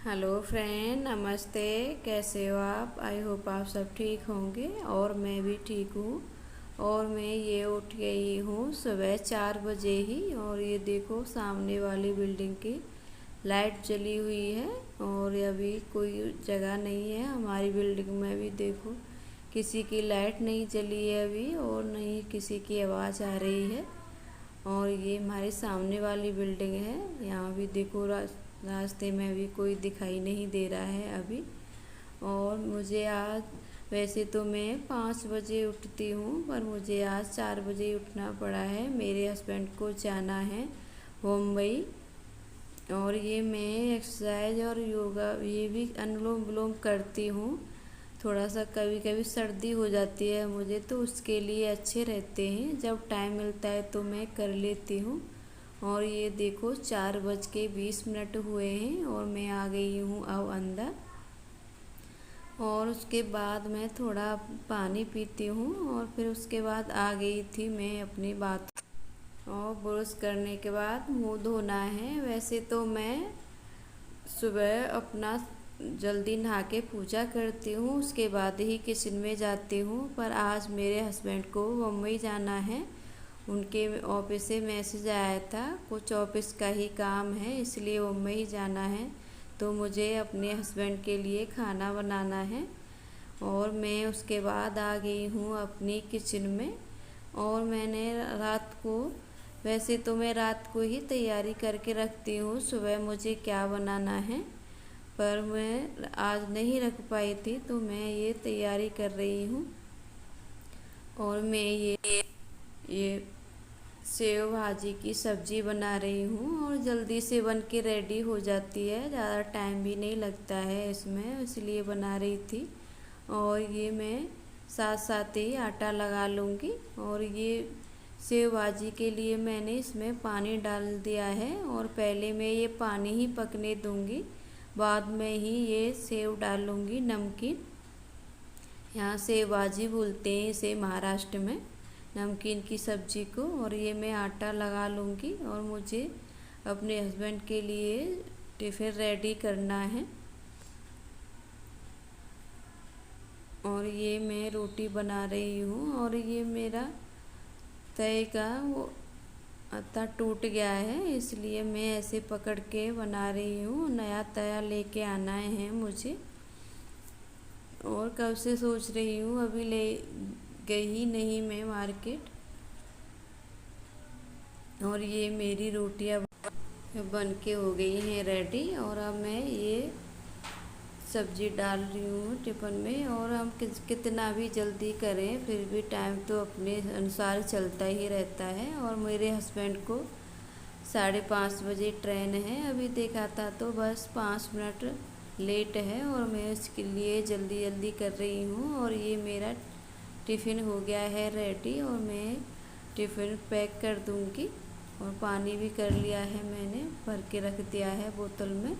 Hello friend, नमस्ते। कैसे हो आप? आई होप आप सब ठीक होंगे और मैं भी ठीक हूँ। और मैं ये उठ गई हूँ सुबह 4 बजे ही, और ये देखो सामने वाली बिल्डिंग की लाइट जली हुई है। और अभी कोई जगह नहीं है हमारी बिल्डिंग में भी, देखो किसी की लाइट नहीं जली है अभी, और नहीं किसी की आवाज़ आ रही है। और ये हमारे सामने वाली बिल्डिंग है, यहाँ भी देखो रास्ते में भी कोई दिखाई नहीं दे रहा है अभी। और मुझे आज, वैसे तो मैं 5 बजे उठती हूँ, पर मुझे आज 4 बजे उठना पड़ा है। मेरे हस्बैंड को जाना है मुंबई। और ये मैं एक्सरसाइज और योगा, ये भी अनुलोम विलोम करती हूँ। थोड़ा सा कभी कभी सर्दी हो जाती है मुझे, तो उसके लिए अच्छे रहते हैं। जब टाइम मिलता है तो मैं कर लेती हूँ। और ये देखो 4 बज के 20 मिनट हुए हैं और मैं आ गई हूँ अब अंदर। और उसके बाद मैं थोड़ा पानी पीती हूँ, और फिर उसके बाद आ गई थी मैं अपनी बात। और ब्रश करने के बाद मुंह धोना है। वैसे तो मैं सुबह अपना जल्दी नहा के पूजा करती हूँ, उसके बाद ही किचन में जाती हूँ। पर आज मेरे हस्बैंड को मुंबई जाना है, उनके ऑफिस से मैसेज आया था, कुछ ऑफिस का ही काम है इसलिए मुंबई जाना है। तो मुझे अपने हस्बैंड के लिए खाना बनाना है। और मैं उसके बाद आ गई हूँ अपनी किचन में। और मैंने रात को, वैसे तो मैं रात को ही तैयारी करके रखती हूँ सुबह मुझे क्या बनाना है, पर मैं आज नहीं रख पाई थी तो मैं ये तैयारी कर रही हूँ। और मैं ये सेव भाजी की सब्ज़ी बना रही हूँ, और जल्दी से बन के रेडी हो जाती है, ज़्यादा टाइम भी नहीं लगता है इसमें, इसलिए बना रही थी। और ये मैं साथ साथ ही आटा लगा लूँगी। और ये सेव भाजी के लिए मैंने इसमें पानी डाल दिया है, और पहले मैं ये पानी ही पकने दूँगी, बाद में ही ये सेव डालूँगी नमकीन। यहाँ सेव भाजी बोलते हैं इसे महाराष्ट्र में, नमकीन की सब्ज़ी को। और ये मैं आटा लगा लूँगी, और मुझे अपने हस्बैंड के लिए टिफ़िन रेडी करना है। और ये मैं रोटी बना रही हूँ, और ये मेरा तवे का वो आटा टूट गया है, इसलिए मैं ऐसे पकड़ के बना रही हूँ। नया तवा लेके आना है मुझे, और कब से सोच रही हूँ, अभी ले गई नहीं मैं मार्केट। और ये मेरी रोटियां बन के हो गई हैं रेडी, और अब मैं ये सब्ज़ी डाल रही हूँ टिफ़िन में। और हम कितना भी जल्दी करें फिर भी टाइम तो अपने अनुसार चलता ही रहता है। और मेरे हस्बैंड को 5:30 बजे ट्रेन है, अभी देखा था तो बस 5 मिनट लेट है, और मैं इसके लिए जल्दी जल्दी कर रही हूँ। और ये मेरा टिफ़िन हो गया है रेडी, और मैं टिफ़िन पैक कर दूँगी। और पानी भी कर लिया है मैंने, भर के रख दिया है बोतल में।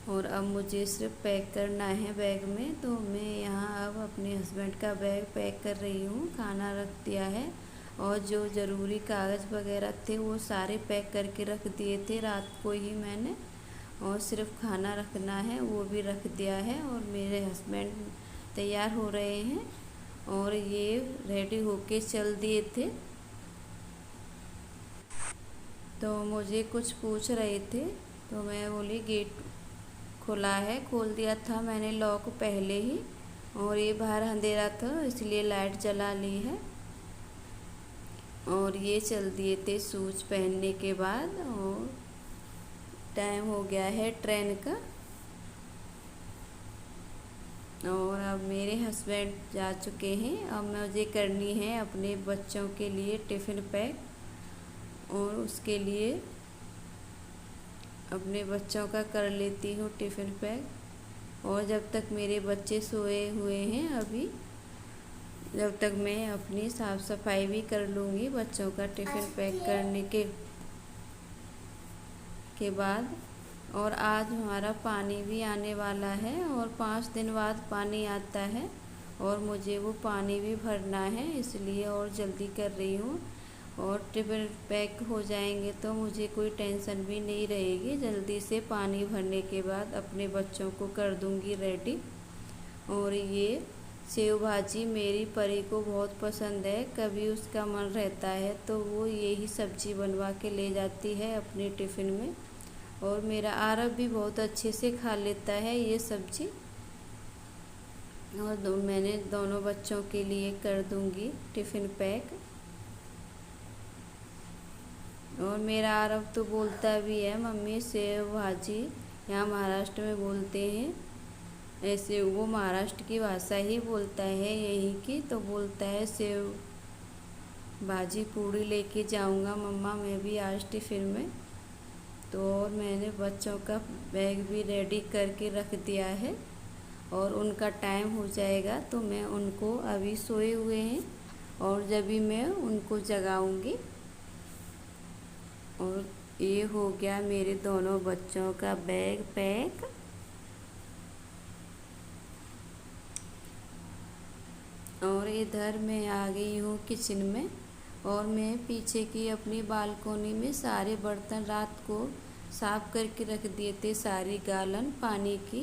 और अब मुझे सिर्फ पैक करना है बैग में, तो मैं यहाँ अब अपने हस्बैंड का बैग पैक कर रही हूँ। खाना रख दिया है, और जो ज़रूरी कागज़ वगैरह थे वो सारे पैक करके रख दिए थे रात को ही मैंने, और सिर्फ खाना रखना है वो भी रख दिया है। और मेरे हस्बैंड तैयार हो रहे हैं, और ये रेडी होके चल दिए थे, तो मुझे कुछ पूछ रहे थे, तो मैं बोली गेट खुला है, खोल दिया था मैंने लॉक पहले ही। और ये बाहर अंधेरा था इसलिए लाइट जला ली है। और ये चल दिए थे शूज पहनने के बाद, और टाइम हो गया है ट्रेन का। और अब मेरे हस्बैंड जा चुके हैं, अब मुझे करनी है अपने बच्चों के लिए टिफ़िन पैक। और उसके लिए अपने बच्चों का कर लेती हूँ टिफ़िन पैक। और जब तक मेरे बच्चे सोए हुए हैं अभी, जब तक मैं अपनी साफ़ सफाई भी कर लूँगी बच्चों का टिफ़िन पैक करने के बाद। और आज हमारा पानी भी आने वाला है, और 5 दिन बाद पानी आता है, और मुझे वो पानी भी भरना है इसलिए और जल्दी कर रही हूँ। और टिफ़िन पैक हो जाएंगे तो मुझे कोई टेंशन भी नहीं रहेगी। जल्दी से पानी भरने के बाद अपने बच्चों को कर दूंगी रेडी। और ये सेव भाजी मेरी परी को बहुत पसंद है, कभी उसका मन रहता है तो वो यही सब्जी बनवा के ले जाती है अपने टिफ़िन में। और मेरा आरव भी बहुत अच्छे से खा लेता है ये सब्जी। और मैंने दोनों बच्चों के लिए कर दूंगी टिफ़िन पैक। और मेरा आरव तो बोलता भी है, मम्मी सेव भाजी, यहाँ महाराष्ट्र में बोलते हैं ऐसे, वो महाराष्ट्र की भाषा ही बोलता है यही की, तो बोलता है सेव भाजी पूड़ी लेके जाऊंगा मम्मा मैं भी आज टिफ़िन में। तो और मैंने बच्चों का बैग भी रेडी करके रख दिया है और उनका टाइम हो जाएगा तो मैं उनको, अभी सोए हुए हैं और जब भी मैं उनको जगाऊंगी। और ये हो गया मेरे दोनों बच्चों का बैग पैक। और इधर मैं आ गई हूँ किचन में। और मैं पीछे की अपनी बालकोनी में सारे बर्तन रात को साफ़ करके रख दिए थे, सारी गालन पानी की।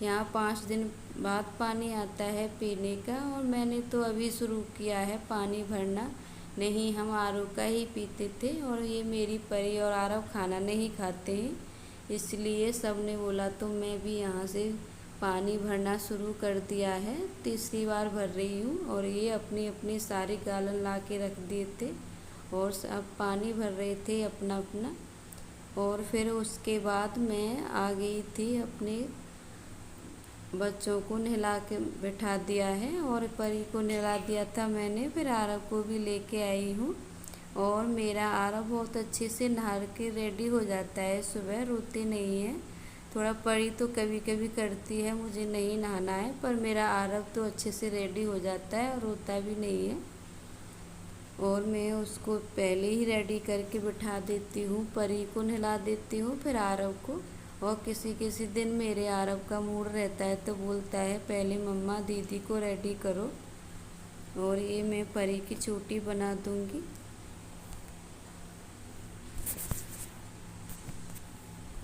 यहाँ 5 दिन बाद पानी आता है पीने का, और मैंने तो अभी शुरू किया है पानी भरना। नहीं, हम आरओ का ही पीते थे। और ये मेरी परी और आरव खाना नहीं खाते हैं, इसलिए सब ने बोला तो मैं भी यहाँ से पानी भरना शुरू कर दिया है। तीसरी बार भर रही हूँ। और ये अपनी अपनी सारी गालन ला के रख दिए थे और सब पानी भर रहे थे अपना अपना। और फिर उसके बाद मैं आ गई थी, अपने बच्चों को नहला के बैठा दिया है और परी को नहला दिया था मैंने, फिर आरव को भी लेके आई हूँ। और मेरा आरव बहुत अच्छे से नहा के रेडी हो जाता है, सुबह रोती नहीं है। थोड़ा परी तो कभी कभी करती है मुझे नहीं नहाना है, पर मेरा आरव तो अच्छे से रेडी हो जाता है और रोता भी नहीं है। और मैं उसको पहले ही रेडी करके बिठा देती हूँ, परी को नहला देती हूँ, फिर आरव को। और किसी किसी दिन मेरे आरव का मूड रहता है तो बोलता है पहले मम्मा दीदी को रेडी करो। और ये मैं परी की चोटी बना दूँगी।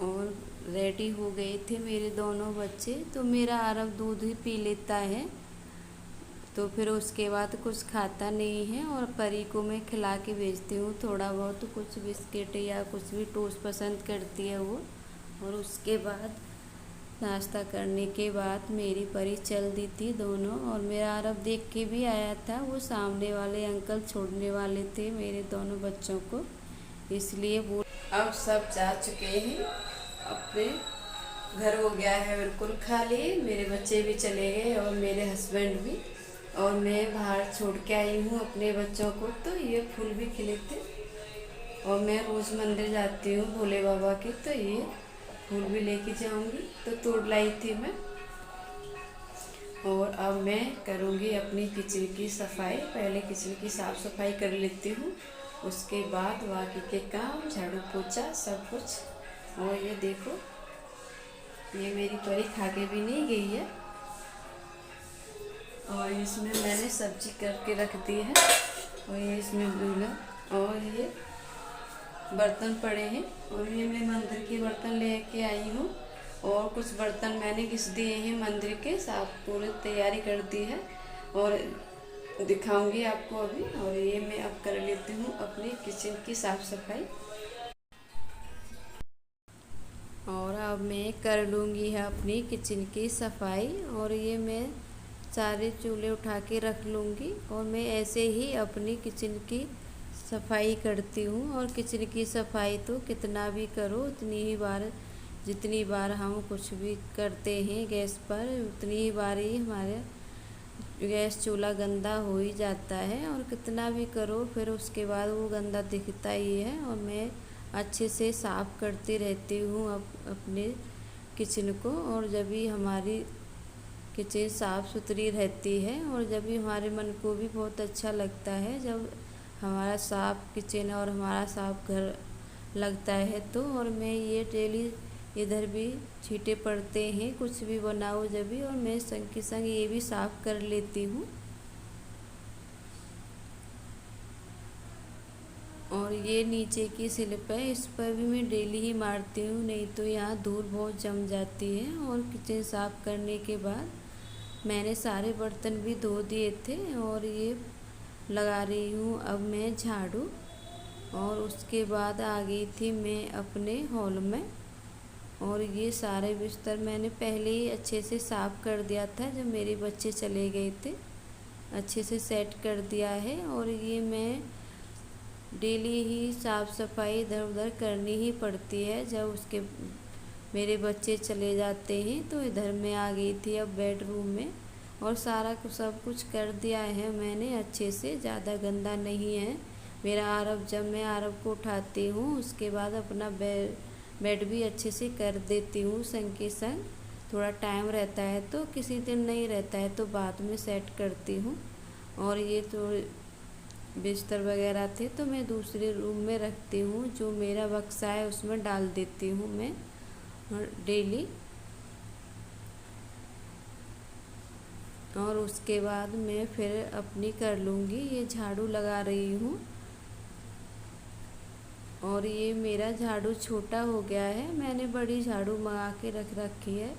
और रेडी हो गए थे मेरे दोनों बच्चे। तो मेरा आरव दूध ही पी लेता है, तो फिर उसके बाद कुछ खाता नहीं है। और परी को मैं खिला के भेजती हूँ थोड़ा बहुत, कुछ बिस्किट या कुछ भी टोस्ट पसंद करती है वो। और उसके बाद नाश्ता करने के बाद मेरी परी चल दी थी दोनों। और मेरा आरव देख के भी आया था, वो सामने वाले अंकल छोड़ने वाले थे मेरे दोनों बच्चों को, इसलिए वो अब सब जा चुके हैं अपने घर। हो गया है बिल्कुल खाली, मेरे बच्चे भी चले गए और मेरे हस्बैंड भी। और मैं बाहर छोड़ के आई हूँ अपने बच्चों को। तो ये फूल भी खिले थे और मैं रोज़ मंदिर जाती हूँ भोले बाबा के, तो ये फूल भी लेके जाऊँगी, तो तोड़ लाई थी मैं। और अब मैं करूँगी अपनी किचन की सफाई। पहले किचन की साफ़ सफाई कर लेती हूँ, उसके बाद बाकी के काम, झाड़ू पोछा सब कुछ। और ये देखो, ये मेरी परी खा के भी नहीं गई है। और इसमें मैंने सब्जी करके रख दी है। और ये इसमें दूल्हा, और ये बर्तन पड़े हैं। और ये मैं मंदिर के बर्तन लेके आई हूँ। और कुछ बर्तन मैंने घिस दिए हैं मंदिर के, साफ पूरी तैयारी कर दी है और दिखाऊंगी आपको अभी। और ये मैं अब कर लेती हूँ अपनी किचन की साफ़ सफाई। और अब मैं कर लूँगी है अपनी किचन की सफाई। और ये मैं सारे चूल्हे उठा के रख लूँगी। और मैं ऐसे ही अपनी किचन की सफाई करती हूँ। और किचन की सफाई तो कितना भी करो, उतनी ही बार, जितनी बार हम कुछ भी करते हैं गैस पर, उतनी ही बार ही हमारे गैस चूल्हा गंदा हो ही जाता है। और कितना भी करो फिर उसके बाद वो गंदा दिखता ही है। और मैं अच्छे से साफ़ करती रहती हूँ अपने किचन को। और जब भी हमारी किचन साफ़ सुथरी रहती है और जब भी हमारे मन को भी बहुत अच्छा लगता है, जब हमारा साफ़ किचन और हमारा साफ़ घर लगता है तो। और मैं ये डेली इधर भी छींटे पड़ते हैं कुछ भी बनाओ जब भी, और मैं संग के संग ये भी साफ़ कर लेती हूँ। और ये नीचे की स्लिप है, इस पर भी मैं डेली ही मारती हूँ, नहीं तो यहाँ धूल बहुत जम जाती है। और किचन साफ़ करने के बाद मैंने सारे बर्तन भी धो दिए थे और ये लगा रही हूँ अब मैं झाड़ू। और उसके बाद आ गई थी मैं अपने हॉल में, और ये सारे बिस्तर मैंने पहले ही अच्छे से साफ़ कर दिया था जब मेरे बच्चे चले गए थे, अच्छे से सेट कर दिया है। और ये मैं डेली ही साफ़ सफाई इधर उधर करनी ही पड़ती है जब उसके मेरे बच्चे चले जाते हैं। तो इधर मैं आ गई थी अब बेडरूम में, और सारा सब कुछ कर दिया है मैंने अच्छे से, ज़्यादा गंदा नहीं है मेरा आरव। जब मैं आरव को उठाती हूँ उसके बाद अपना बेड भी अच्छे से कर देती हूँ संग के संग। थोड़ा टाइम रहता है तो, किसी दिन नहीं रहता है तो बाद में सेट करती हूँ। और ये तो बिस्तर वगैरह थे तो मैं दूसरे रूम में रखती हूँ, जो मेरा बक्सा है उसमें डाल देती हूँ मैं डेली। और उसके बाद मैं फिर अपनी कर लूँगी, ये झाड़ू लगा रही हूँ। और ये मेरा झाड़ू छोटा हो गया है, मैंने बड़ी झाड़ू मंगा के रख रखी है,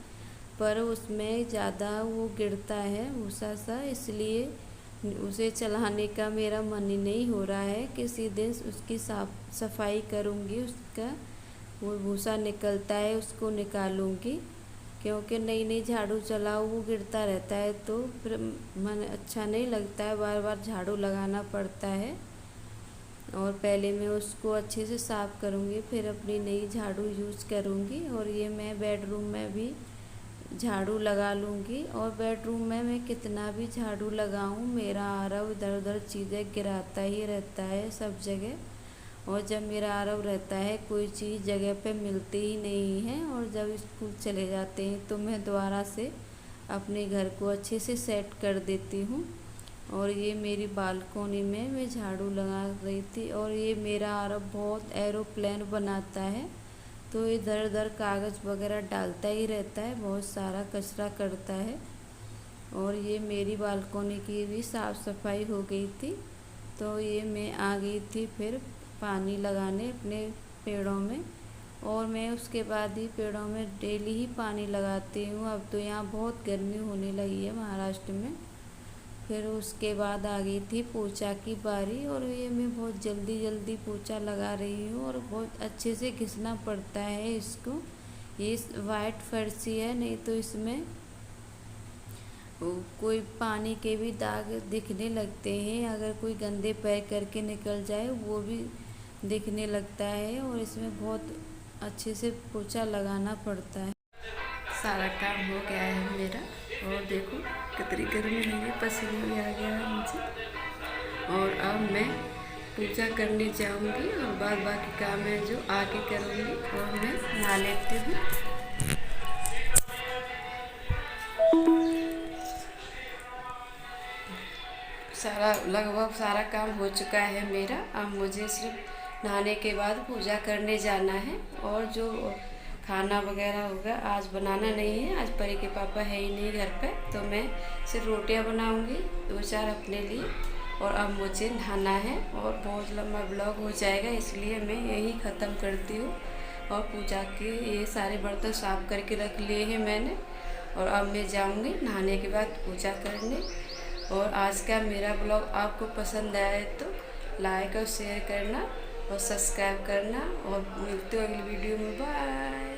पर उसमें ज़्यादा वो गिरता है भूसा सा, इसलिए उसे चलाने का मेरा मन ही नहीं हो रहा है। किसी दिन उसकी सफाई करूँगी, उसका वो भूसा निकलता है उसको निकालूँगी, क्योंकि नई नई झाड़ू चलाओ वो गिरता रहता है तो फिर मन अच्छा नहीं लगता है, बार बार झाड़ू लगाना पड़ता है। और पहले मैं उसको अच्छे से साफ़ करूँगी फिर अपनी नई झाड़ू यूज़ करूँगी। और ये मैं बेडरूम में भी झाड़ू लगा लूँगी, और बेडरूम में मैं कितना भी झाड़ू लगाऊँ मेरा आरव इधर उधर चीज़ें गिराता ही रहता है सब जगह। और जब मेरा आरव रहता है कोई चीज़ जगह पे मिलती ही नहीं है, और जब स्कूल चले जाते हैं तो मैं दोबारा से अपने घर को अच्छे से सेट कर देती हूँ। और ये मेरी बालकोनी में मैं झाड़ू लगा रही थी। और ये मेरा आरव बहुत एरोप्लेन बनाता है, तो इधर उधर कागज़ वगैरह डालता ही रहता है, बहुत सारा कचरा करता है। और ये मेरी बालकोनी की भी साफ़ सफाई हो गई थी, तो ये मैं आ गई थी फिर पानी लगाने अपने पेड़ों में। और मैं उसके बाद ही पेड़ों में डेली ही पानी लगाती हूँ, अब तो यहाँ बहुत गर्मी होने लगी है महाराष्ट्र में। फिर उसके बाद आ गई थी पोछा की बारी, और ये मैं बहुत जल्दी जल्दी पोछा लगा रही हूँ, और बहुत अच्छे से घिसना पड़ता है इसको। ये वाइट फर्शी है, नहीं तो इसमें कोई पानी के भी दाग दिखने लगते हैं, अगर कोई गंदे पैर करके निकल जाए वो भी दिखने लगता है। और इसमें बहुत अच्छे से पोछा लगाना पड़ता है। सारा काम हो गया है मेरा, और देखो कितनी गर्मी लग रही है, पसीना भी आ गया है मुझे। और अब मैं पूजा करने जाऊंगी, और बाद बाकी काम है जो आगे करूंगी। और मैं नहा लेती हूँ। लगभग सारा काम हो चुका है मेरा, अब मुझे सिर्फ नहाने के बाद पूजा करने जाना है। और जो खाना वगैरह होगा आज बनाना नहीं है, आज परी के पापा है ही नहीं घर पे, तो मैं सिर्फ रोटियां बनाऊंगी 2-4 अपने लिए। और अब मुझे नहाना है, और बहुत लंबा ब्लॉग हो जाएगा, इसलिए मैं यही ख़त्म करती हूँ। और पूजा के ये सारे बर्तन साफ़ करके रख लिए हैं मैंने, और अब मैं जाऊँगी नहाने के बाद पूजा करने। और आज का मेरा ब्लॉग आपको पसंद आया है तो लाइक और शेयर करना और सब्सक्राइब करना, और मिलते हो अगली वीडियो में। बाय।